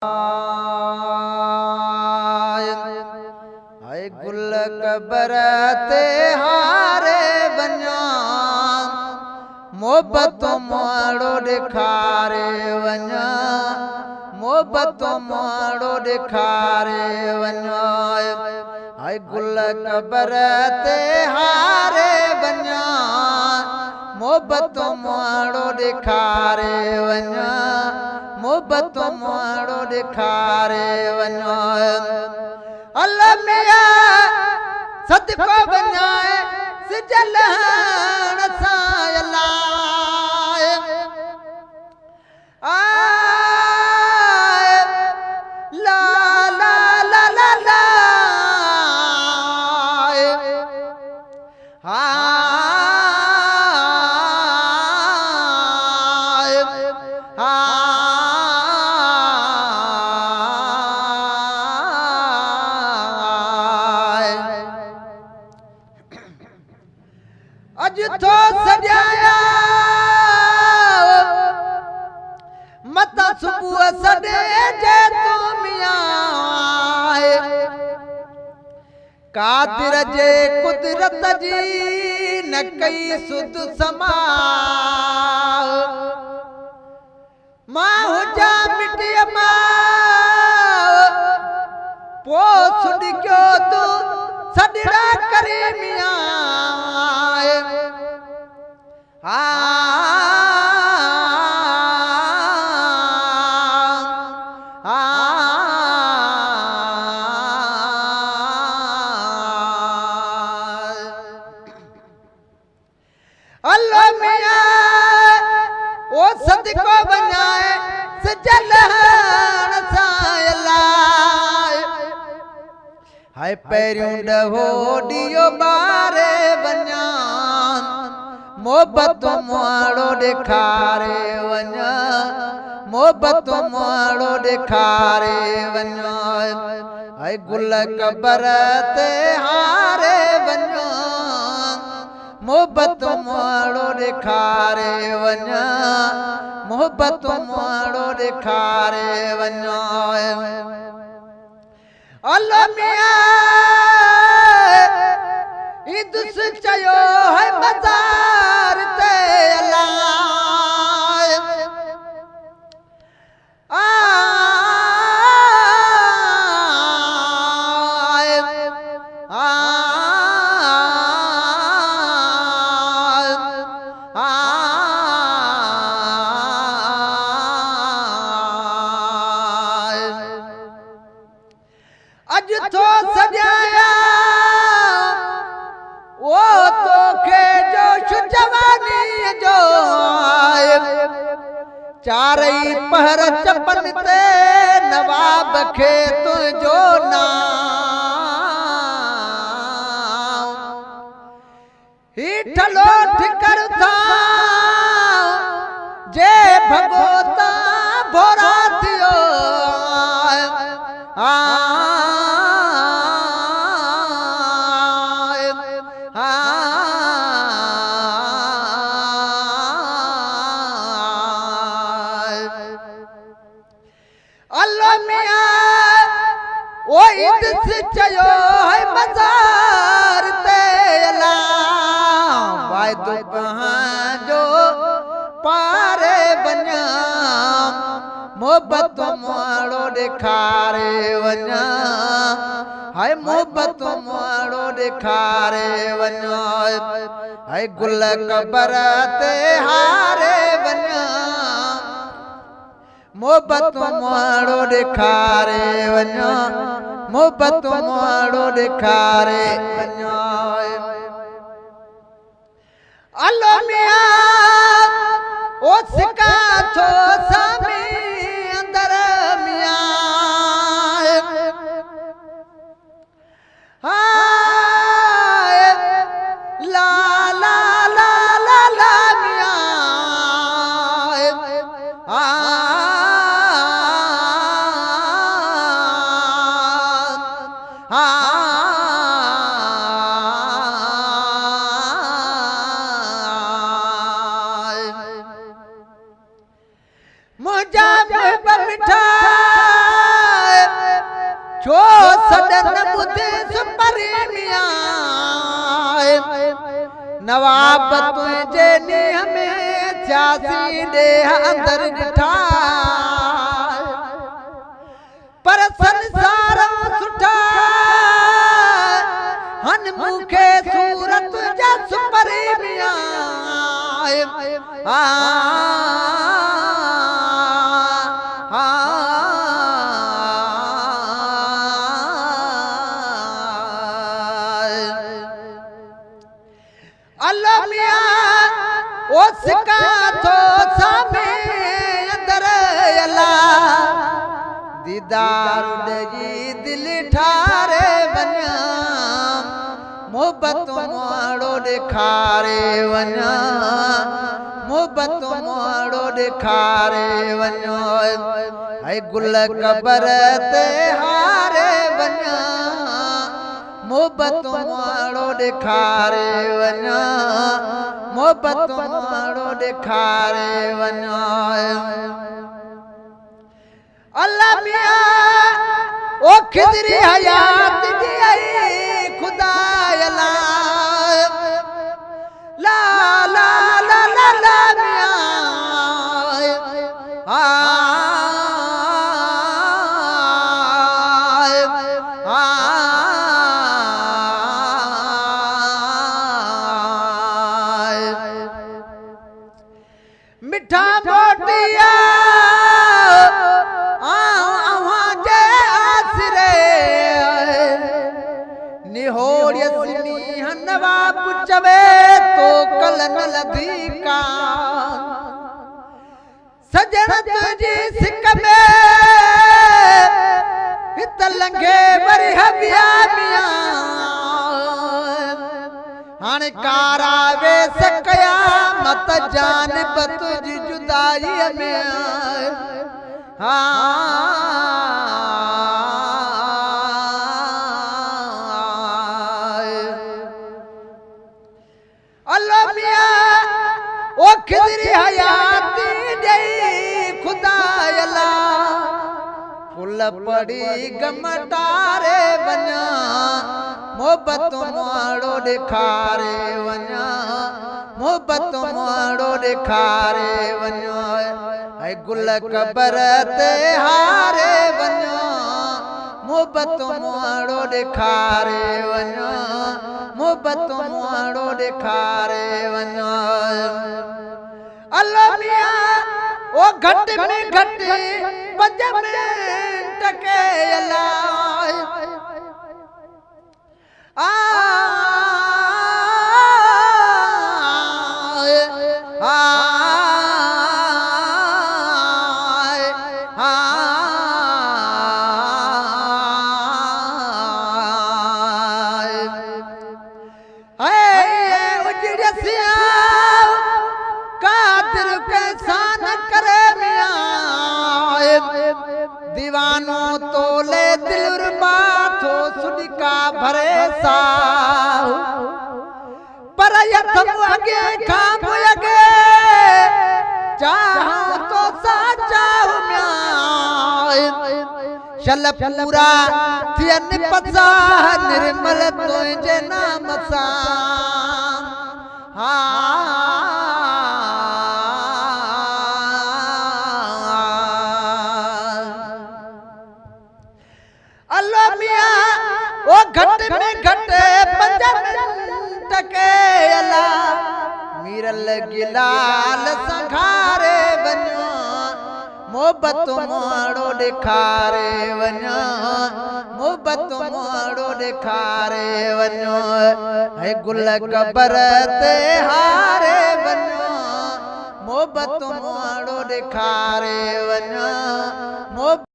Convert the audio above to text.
हाय गुल कबर ते हारे वञा मोहब्बत माड़ो ॾेखारे वञा मोहब्बत माड़ो ॾेखारे वञा हाय गुल कबर ते हारे वञा मोहब्बत माड़ो ॾेखारे वञा मोहब्बत माड़ो ॾेखारे वञा अल मिया सदको वञाए सिजलहण सां अलाए ला ला ला ला ला अज तो सजाया मत सुबुह सदे जे तू मियां कादिर जे कुदरत जी न कई सुध समा मां हुजा मिटीअ मां पो सुड क्यो तू सदड़ा करे मियां अल्लाह मियां ओ सदको वञाए सिजलहण सां अलाए हाय पहिरियों ॾहो ॾींहों ॿारे वञा मोहब्बत माड़ो ॾेखारे वञा मोहब्बत माड़ो ॾेखारे वञा हाय गुल कबर ते हारे वञा मोहब्बत माड़ो ॾेखारे वञा मोहब्बत माड़ो ॾेखारे वञा अल मियां इदुस चयो है बाज़ार ते अलाए अज तो सजाया वो तो के जोश जवानी जो चारई पहर चपन ते नवाब खे तुझो नाम ही ठलो ठिकर था जे भगोता भोरा थियो अल्लाह मियां ओ इदस चयो है बाज़ार ते अलाए वायदो कहां जो पारे वञा मोहब्बत माड़ो ॾेखारे वञा हाय मोहब्बत माड़ो ॾेखारे वञा हाय गुल कबर ते हारे वञा मोहब्बत माड़ो ॾेखारे वञा मोहब्बत माड़ो ॾेखारे वञा अलो मियां ओ सिका थो सामी अंदर मियां हाय ला ला ला ला ला मियां छो सदन बुद्धे सुपरीमिया नवाब तुझे नीह में सियासी देह अंदर ॾिठा पर संसार सुठा हन मुखे सूरत जा सुपरीमिया उसका तो सामे अंदर अला दीदार जी दिल ठारे वना मोहब्बत माड़ो ॾेखारे वना मोहब्बत माड़ो ॾेखारे वञो ऐं गुल कबर ते हारे वना मोहब्बत माड़ो ॾेखारे वना मोहब्बत माड़ो ॾेखारे वञो अल्लाह मियां ओ खिदरी हयात दी आई खुदा अला ला ला ला ला ला मियां मिठा मोटिया जे आसरे निहोड़ियसनी नवाब चवे तो कलन लधीका सजन तुझी सिक में हित लंघे वरी हबिया मियां हाणे कारावे सकया मत जान तुझी जुदाई में अल्लाह मियां ओ खिदरी हयाती दई खुदा अला फुल पड़ी गमटारे वना मोहब्बत माड़ो ॾेखारे वना मोहब्बत माड़ो ॾेखारे वञो ऐं गुल कबर ते हारे वञो मोहब्बत माड़ो ॾेखारे वञो मोहब्बत माड़ो ॾेखारे वञो अल्लाह मियां ओ घट में घट 5 मिंट के अला दीवानो तोले दिल बाथो सुनिका भरे साहु पर यथम अगे खाम अगे चाहूं तो साचाहु म्यां शल पूरा थियन पसा निर्मल तुझे नाम सा अल्लाह मियां ओ घट में घट 5 मिंट के अला मीरल गिलाल संघारे वञो मोहब्बत माड़ो ॾेखारे वञो मोहब्बत माड़ो ॾेखारे वञो ऐं गुल कबर ते हारे वञो मोहब्बत माड़ो ॾेखारे वञो।